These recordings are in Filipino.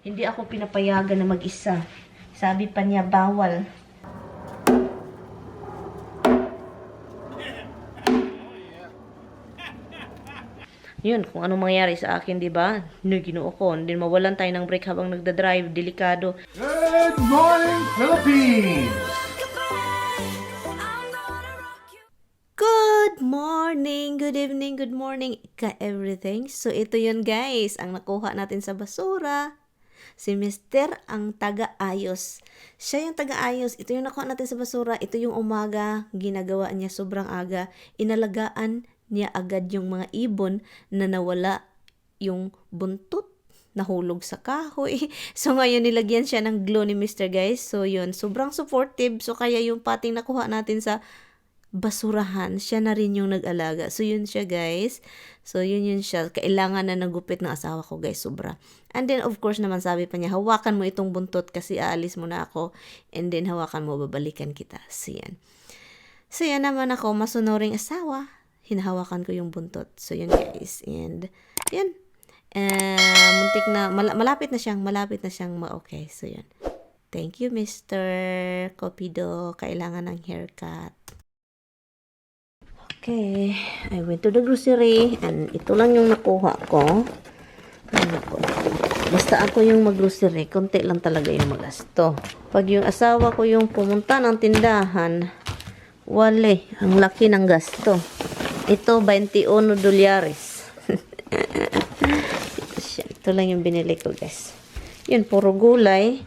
Hindi ako pinapayagan na mag-isa. Sabi pa niya, bawal. Yun, kung anong mangyari sa akin, di ba? No, Ginoo ko. Hindi mawalan tayo ng break habang nagda-drive. Delikado. Good morning, Philippines! Good evening, good morning, ka-everything. So, ito yun guys, ang nakuha natin sa basura. Si Mister ang taga-ayos. Siya yung taga-ayos. Ito yung nakuha natin sa basura. Ito yung umaga. Ginagawa niya sobrang aga. Inalagaan niya agad yung mga ibon na nawala yung buntot. Nahulog sa kahoy. So, ngayon nilagyan siya ng glue ni Mister guys. So, yun. Sobrang supportive. So, kaya yung pating nakuha natin sa basurahan, siya na rin yung nag-alaga. So, yun siya, guys. So, yun siya. Kailangan na nagupit ng asawa ko, guys. Sobra. And then, of course, naman sabi pa niya, hawakan mo itong buntot kasi aalis mo na ako. And then, hawakan mo, babalikan kita. So, yan. So, yan naman ako, masunuring asawa. Hinahawakan ko yung buntot. So, yun, guys. And, yan. Muntik na, malapit na siyang ma-okay. So, yan. Thank you, Mr. Copido. Kailangan ng haircut. Okay, I went to the grocery and ito lang yung nakuha ko. Basta ako yung mag-grocery, konti lang talaga yung magasto. Pag yung asawa ko yung pumunta ng tindahan, wale, ang laki ng gasto. Ito, 21 dolyares. Ito lang yung binili ko, guys. Yun, puro gulay.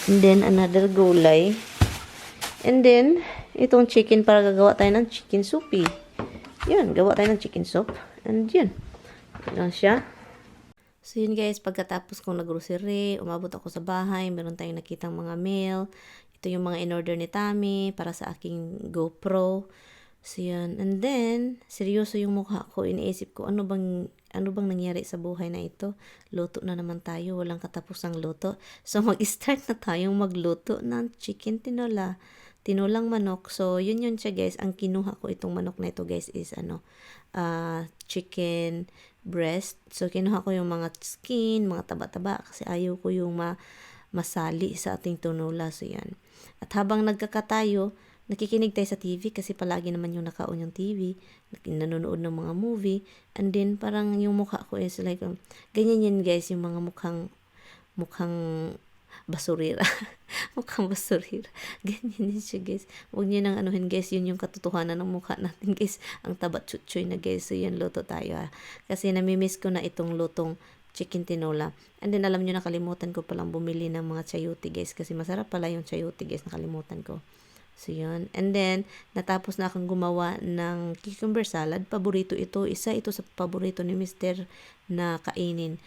And then, another gulay. And then, itong chicken para gagawa tayo ng chicken soupy. Yun, gawa tayo ng chicken soup. And yun. Yun siya. So yun guys, pagkatapos kong nag-grocery, umabot ako sa bahay, meron tayong nakitang mga mail. Ito yung mga in-order ni Tami para sa aking GoPro. So yun. And then, seryoso yung mukha ko. Iniisip ko, ano bang nangyari sa buhay na ito? Luto na naman tayo. Walang katapusang luto. So mag-start na tayong magluto ng chicken tinola. Tinulang manok. So, yun siya guys. Ang kinuha ko itong manok na ito guys is chicken breast. So, kinuha ko yung mga skin, mga taba-taba kasi ayaw ko yung masali sa ating tinola. So, yan. At habang nagkakatayo, nakikinig tayo sa TV kasi palagi naman yung naka-on yung TV. Nanonood ng mga movie. And then, parang yung mukha ko is like, ganyan yan guys, yung mga mukhang basurira. Mukhang basurira. Ganyan din siya, guys. Huwag niyo nang anuhin, guys. Yun yung katotohanan ng mukha natin, guys. Ang taba chuchoy na, guys. So, yan, luto tayo, Kasi namimiss ko na itong lutong chicken tinola. And then, alam niyo, nakalimutan ko palang bumili ng mga chayote, guys. Kasi masarap pala yung chayote, guys. Nakalimutan ko. So, yun. And then, natapos na akong gumawa ng cucumber salad. Paborito ito. Isa ito sa paborito ni Mister na kainin.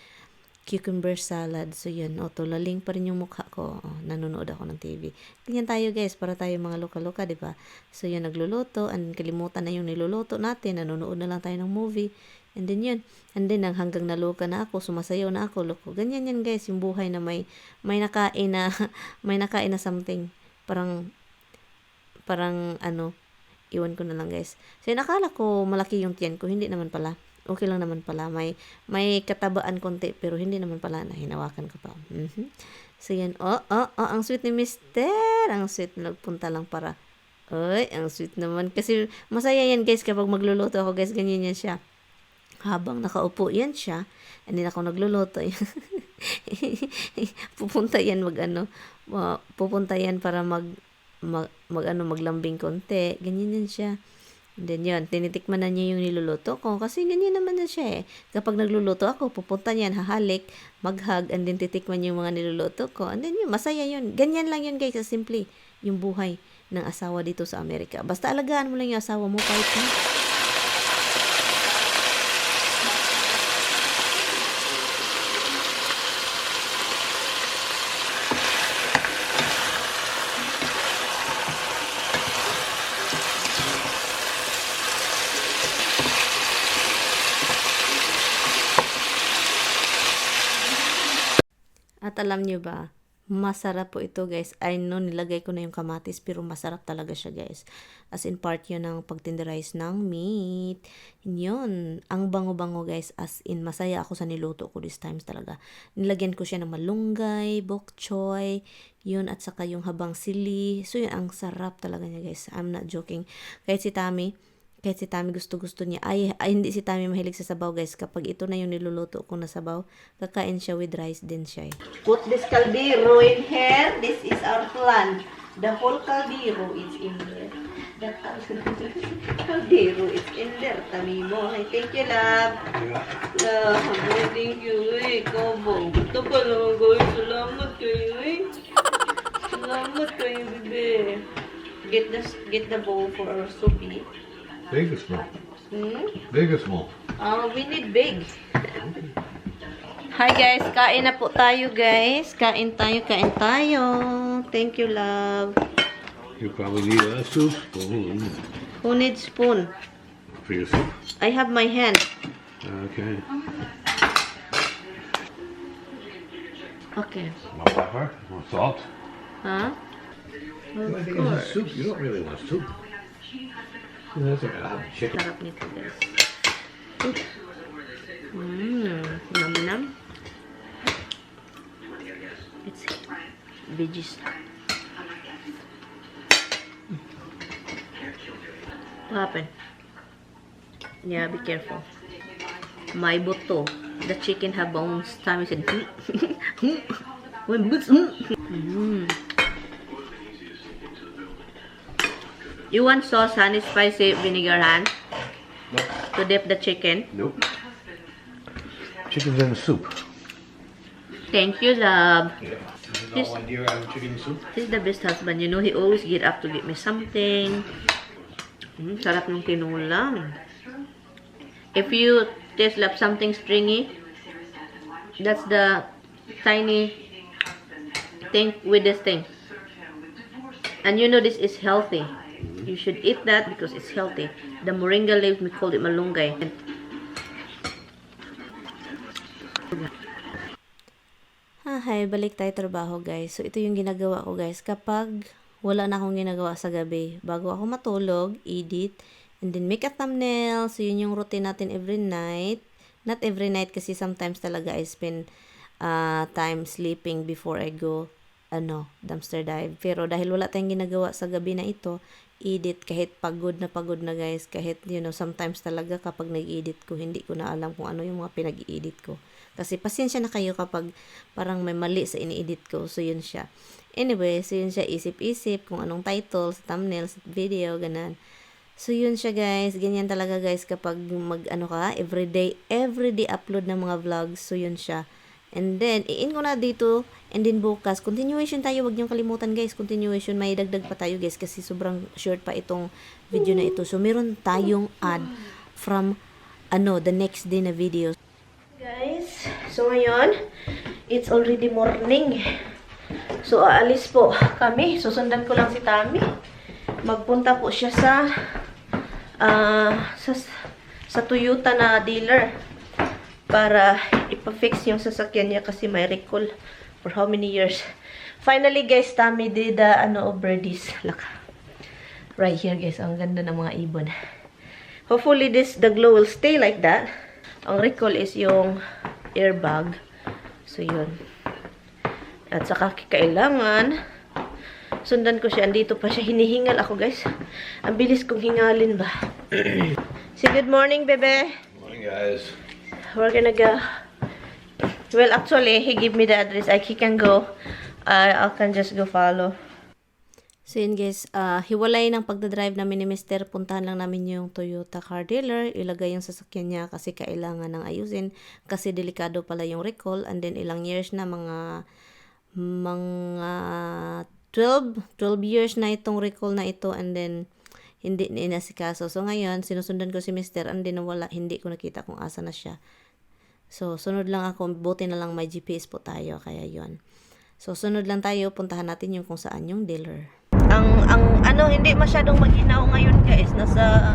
Cucumber salad. So, yun. Tulaling pa rin yung mukha ko. Nanonood ako ng TV. Ganyan tayo, guys. Para tayo mga loka-loka, diba? So, yun. Nagluluto. And kalimutan na yung niluluto natin. Nanonood na lang tayo ng movie. And then, yun. And then, hanggang naloka na ako. Sumasayaw na ako. Loko. Ganyan yan, guys. Yung buhay na may nakain na, may nakain na something. Parang, iwan ko na lang, guys. So, nakala ko malaki yung tiyan ko. Hindi naman pala. Okay lang naman pala. May katabaan konti, pero hindi naman pala na hinawakan ko pa. So, yan. Ang sweet ni Mister. Ang sweet na nagpunta lang para. Ang sweet naman. Kasi masaya yan, guys, kapag magluluto ako, guys. Ganyan yan siya. Habang nakaupo yan siya, and then ako nagluluto. Pupunta yan pupunta yan para maglambing konti. Ganyan yan siya. And then yun, tinitikman na niya yung niluluto ko kasi ganyan naman na siya Kapag nagluluto ako, pupunta niyan, hahalik, mag-hug, and then titikman niya yung mga niluluto ko. And then yun, masaya yun. Ganyan lang yun guys, simple yung buhay ng asawa dito sa Amerika. Basta alagaan mo lang yung asawa mo kahit na. At alam nyo ba, Masarap po ito guys. I know nilagay ko na yung kamatis pero masarap talaga siya guys. As in part yun ng pagtenderize ng meat. Yun. Ang bango-bango guys. As in masaya ako sa niluto ko this times talaga. Nilagyan ko siya ng malunggay, bok choy, yun at saka yung habang sili. So yun ang sarap talaga niya guys. I'm not joking. Kahit si Tami gusto-gusto niya. Ay, hindi si Tami mahilig sa sabaw guys. Kapag ito na yung niluluto ko na sabaw, kakain siya with rice din siya. Put this caldero in here. This is our plan. The whole caldero is in there. The caldero is in there. Tami mo. Ay, thank you, love. Love, thank you. Uy, kobo. Ito pa naman guys. Salamat kayo. Salamat kayo, bebe. Get the bowl for our soup. Big or small? Big or small? We need big. Hi guys, kain na po tayo guys. Kain tayo. Thank you, love. You probably need a soup spoon Who needs spoon? for your soup. I have my hand. Okay. Okay. More pepper, more salt. Huh? The only thing is a soup. You don't really want soup. That's okay. I'll have chicken. Sarap nito guys. Nam-nam. It's veggies. What happened? Yeah, be careful. My buto. The chicken have bones. Tommy said, when boots. You want sauce, honey, spicy vinegar, Han? Nope. To dip the chicken? Nope. Chicken's in the soup. Thank you, love. Yeah. Yes. No idea having chicken soup? He's the best husband. You know, he always get up to get me something. Sarap ng tinulang. If you taste like something stringy, that's the tiny thing with this thing. And you know this is healthy. You should eat that because it's healthy. The moringa leaves, we call it malunggay. Hi, balik tayo trabaho guys. So ito yung ginagawa ko guys. Kapag wala na akong ginagawa sa gabi, bago ako matulog, edit, and then make a thumbnail. So yun yung routine natin every night. Not every night kasi sometimes talaga I spend time sleeping before I go dumpster dive. Pero dahil wala tayong ginagawa sa gabi na ito, edit kahit pagod na guys, kahit sometimes talaga kapag nag-edit ko, hindi ko na alam kung ano yung mga pinag-i-edit ko. Kasi pasensya na kayo kapag parang may mali sa ini-edit ko. So yun siya. Anyway, so yun siya, isip-isip kung anong title, sa thumbnail, sa video, ganan. So yun siya guys, ganyan talaga guys kapag everyday upload ng mga vlogs. So yun siya. And then, i-in ko na dito. And then bukas, continuation tayo. Huwag niyong kalimutan guys, continuation. May dagdag pa tayo guys kasi sobrang short pa itong video na ito. So, meron tayong ad from, the next day na video. Guys, so ngayon, it's already morning. So, aalis po kami. Susundan ko lang si Tami. Magpunta po siya sa Toyota na dealer para ipa-fix yung sasakyan niya kasi may recall for how many years. Finally guys, Tami did birdies. Look. Right here guys, ang ganda ng mga ibon. Hopefully the glow will stay like that. Ang recall is yung airbag. So yun. At saka kailangan sundan ko siya. Andito pa siya. Hinihingal ako guys. Ang bilis kong hingalin ba. Say good morning, bebe. Morning, guys. We're gonna go. Well, actually, he gave me the address. He can go. I can just go follow. So, yun guys. Hiwalay ng pagdadrive namin ni Mr. Puntahan lang namin yung Toyota car dealer. Ilagay yung sasakyan niya kasi kailangan ng ayusin. Kasi delikado pala yung recall. And then, ilang years na mga 12 years na itong recall na ito. And then, hindi inasikaso. So, ngayon, sinusundan ko si Mr. And then, wala. Hindi ko nakita kung asa na siya. So, sunod lang ako. Buti na lang may GPS po tayo. Kaya yon. So, sunod lang tayo. Puntahan natin yung kung saan yung dealer. Hindi masyadong maginaw ngayon guys. Nasa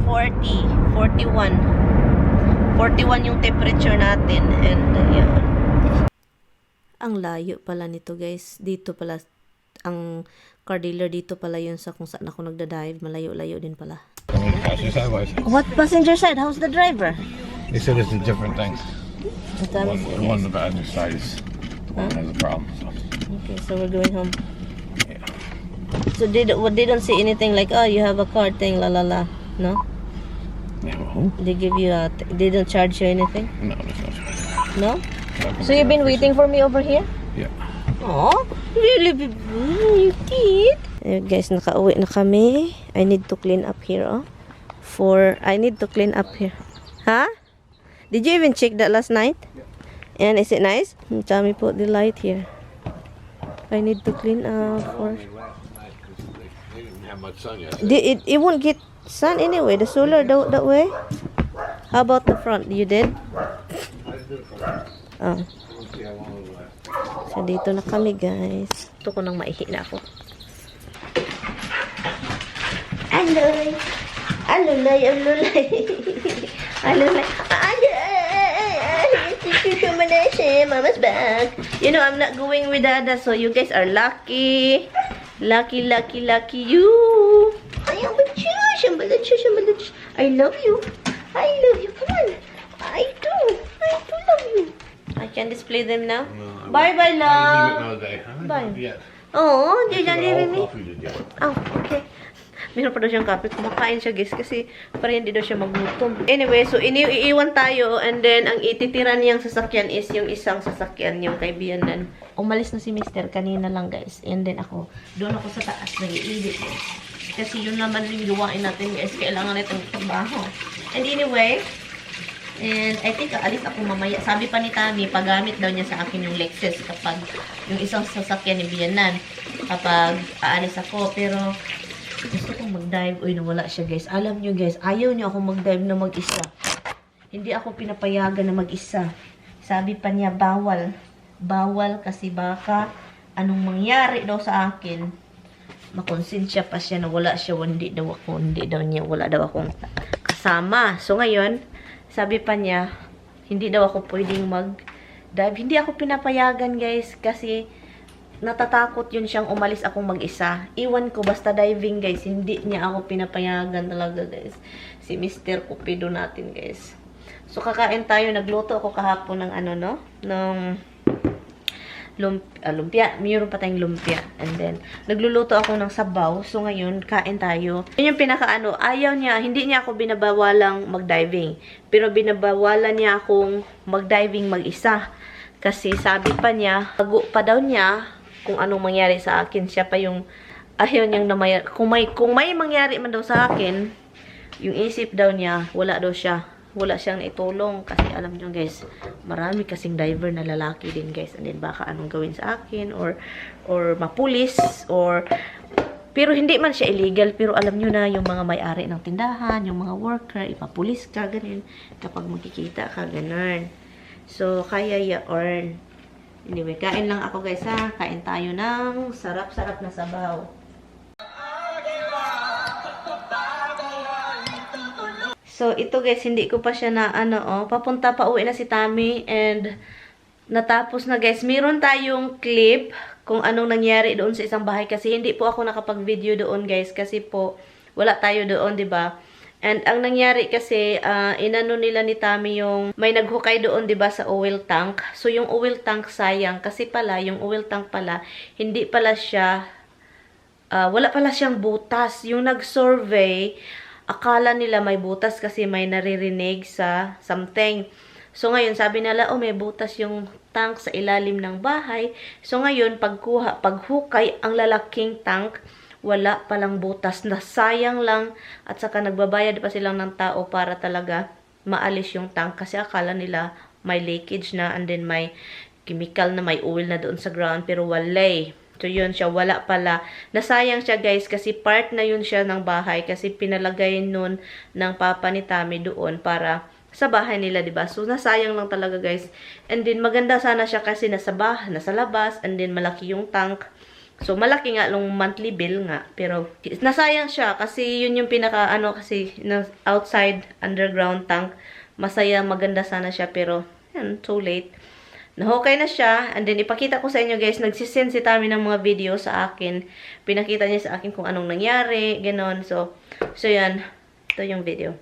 41 yung temperature natin. And, yun. Ang layo pala nito guys. Dito pala, ang car dealer dito pala yun sa kung saan ako nagda-dive. Malayo-layo din pala. Passenger sideways. What passenger side? How's the driver? They said it's a different thing. Huh? The one on the passenger side is the one that has a problem. So. Okay, so we're going home. Yeah. So they don't say anything like, oh, you have a car thing, la la la. No? No. They give you they don't charge you anything? No, there's no charge. No? So you've been waiting for me over here? Yeah. Oh, really? You did? Guys, nakauwi na kami. I need to clean up here, oh. I need to clean up here. Huh? Did you even check that last night? Yeah. And is it nice? Tell me put the light here. I need to clean up for... They didn't have much sun yesterday. It won't get sun anyway. The solar that way. How about the front? You did? Oh. We'll see how long it'll last. So dito na kami guys. Ito ko nang maihi na ako. Alulay! Alulay! Alulay! Alulay! Mama's back! You know, I'm not going with Dada, so you guys are lucky. Lucky, lucky, lucky you! I love you. I love you. Come on. I do love you. I can display them now. No, Bye-bye, Leave it love. another day. Huh? Bye. Not yet. Oh, you're Got not a leaving whole me? coffee to do. Oh, okay. Meron pa daw siyang kape. Kumakain siya, guys, kasi para hindi daw siya magutom. Anyway, so iiwan tayo and then ang ititira niyang sasakyan is yung isang sasakyan, yung kay Bianan. Umalis na si Mister kanina lang, guys. And then ako, doon ako sa taas nag-iidit. Kasi yun naman yung gawain natin, guys. Kailangan natin trabaho. And anyway, and I think aalis ako mamaya. Sabi pa ni Tami, paggamit daw niya sa akin yung Lexus kapag yung isang sasakyan ni Bianan. Kapag aalis ako. Pero gusto kong mag-dive. Uy, nawala siya, guys. Alam nyo, guys, ayaw niya ako mag-dive na mag-isa. Hindi ako pinapayagan na mag-isa. Sabi pa niya, bawal. Bawal kasi baka anong mangyari daw sa akin. Makonsensya pa siya na wala siya. Hindi daw ako. Hindi daw niya. Wala daw akong kasama. So, ngayon, sabi pa niya, hindi daw ako pwedeng mag-dive. Hindi ako pinapayagan, guys, kasi natatakot yun siyang umalis akong mag-isa. Iwan ko, basta diving, guys. Hindi niya ako pinapayagan talaga, guys. Si Mr. Cupido natin, guys. So, kakain tayo. Nagluto ako kahapon ng ano, no? Ng lumpia. Mayroon pa tayong lumpia. And then, nagluluto ako ng sabaw. So, ngayon, kain tayo. Yun yung pinaka-ano. Ayaw niya, hindi niya ako binabawalang mag-diving. Pero binabawalan niya akong mag-diving mag-isa. Kasi sabi pa niya, bago pa daw niya, kung anong mangyari sa akin, siya pa yung ayaw niyang na kung may mangyari man daw sa akin, yung isip daw niya, wala siyang itulong kasi alam niyo guys, marami kasing diver na lalaki din guys, and then baka anong gawin sa akin or mapulis pero hindi man siya illegal, pero alam niyo na yung mga may-ari ng tindahan, yung mga worker, ipapulis ka ganun kapag makikita ka ganun. So kaya ya-earn. Anyway, kain lang ako guys ha. Kain tayo ng sarap-sarap na sabaw. So, ito guys, hindi ko pa siya na papunta pa uwi na si Tami and natapos na guys. Meron tayong clip kung anong nangyari doon sa isang bahay kasi hindi po ako nakapag-video doon guys kasi po wala tayo doon, 'di ba? And ang nangyari kasi, inano nila ni Tami yung, may naghukay doon, 'di ba, sa oil tank. So, yung oil tank sayang, kasi pala, yung oil tank pala, hindi pala siya, wala pala siyang butas. Yung nag-survey, akala nila may butas kasi may naririnig sa something. So, ngayon, sabi nila, oh, may butas yung tank sa ilalim ng bahay. So, ngayon, paghukay, ang lalaking tank, wala palang butas, na sayang lang at saka nagbabayad pa silang ng tao para talaga maalis yung tank kasi akala nila may leakage na and then may chemical na, may oil na doon sa ground pero walay. So yun siya, wala pala. Nasayang siya guys kasi part na yun siya ng bahay kasi pinalagay nun ng papa ni Tami doon para sa bahay nila, 'di ba? So nasayang lang talaga guys. And then maganda sana siya kasi nasa labas and then malaki yung tank. So, malaki nga yung monthly bill nga. Pero, nasayang siya kasi yun yung pinaka, kasi outside underground tank. Masaya, maganda sana siya. Pero, yan, too late. Nahukay na siya. And then, ipakita ko sa inyo guys, nagsisend si Tami ng mga video sa akin. Pinakita niya sa akin kung anong nangyari, ganon. So yan. Ito yung video.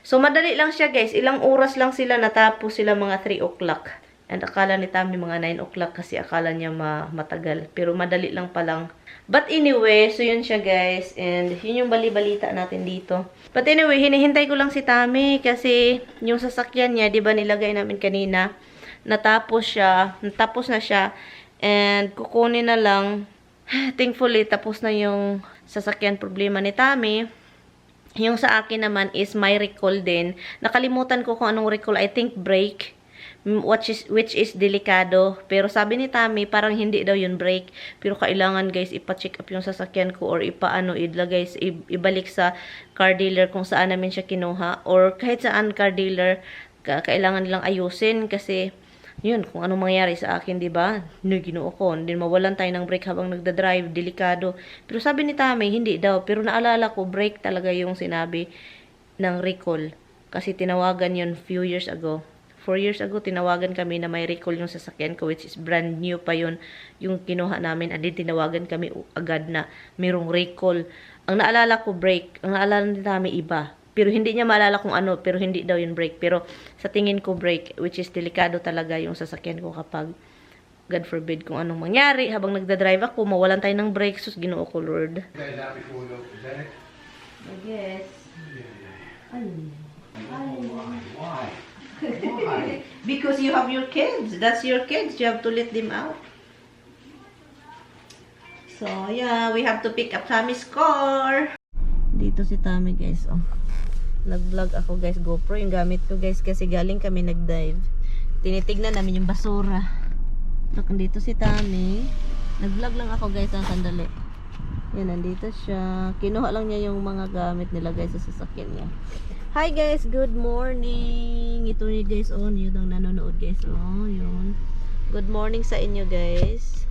So, madali lang siya guys. Ilang oras lang sila natapos sila mga 3 o'clock. And akala ni Tami mga 9 o'clock kasi akala niya matagal. Pero madali lang palang. But anyway, so yun siya guys. And yun yung bali-balita natin dito. But anyway, hinihintay ko lang si Tami kasi yung sasakyan niya, di ba nilagay namin kanina, natapos na siya. And kukunin na lang. Thankfully, tapos na yung sasakyan problema ni Tami. Yung sa akin naman is may recall din. Nakalimutan ko kung anong recall. I think brake. Which is delikado. Pero sabi ni Tami, parang hindi daw yun brake. Pero kailangan guys, ipa-check up yung sasakyan ko or ibalik sa car dealer kung saan namin siya kinuha. Or kahit saan car dealer, kailangan nilang ayusin kasi yun, kung anong mangyari sa akin, di ba? Ginoo ko. Hindi mawalan tayo ng brake habang nagda-drive, delikado. Pero sabi ni Tami, hindi daw. Pero naalala ko, brake talaga yung sinabi ng recall. Kasi tinawagan yun few years ago. 4 years ago, tinawagan kami na may recall yung sasakyan ko, which is brand new pa yun, yung kinuha namin. And then tinawagan kami agad na mayroong recall. Ang naalala ko, brake. Ang naalala ni Tami, iba. Pero hindi niya maalala kung ano, pero hindi daw yung brake. Pero sa tingin ko brake, which is delikado talaga yung sasakyan ko kapag, God forbid, kung anong mangyari. Habang nagda-drive ako, mawalan tayo ng brake. Sus, Ginoo ko, Lord. Say that before we go to Zedek. I guess. Why? Why? Because you have your kids. That's your kids. You have to let them out. So, yeah, we have to pick up Tammy's car. Dito si Tammy, guys. Oh. Nag-vlog ako guys, GoPro yung gamit ko guys kasi galing kami nag-dive. Tinitignan namin yung basura. Look, nandito si Tami. Nag-vlog lang ako guys, ang sandali. Yan, nandito siya. Kinuha lang niya yung mga gamit nila guys sa sasakyan niya. Hi guys, good morning. Ito ni guys, oh, yun ang nanonood guys. Oh, yun. Good morning sa inyo guys.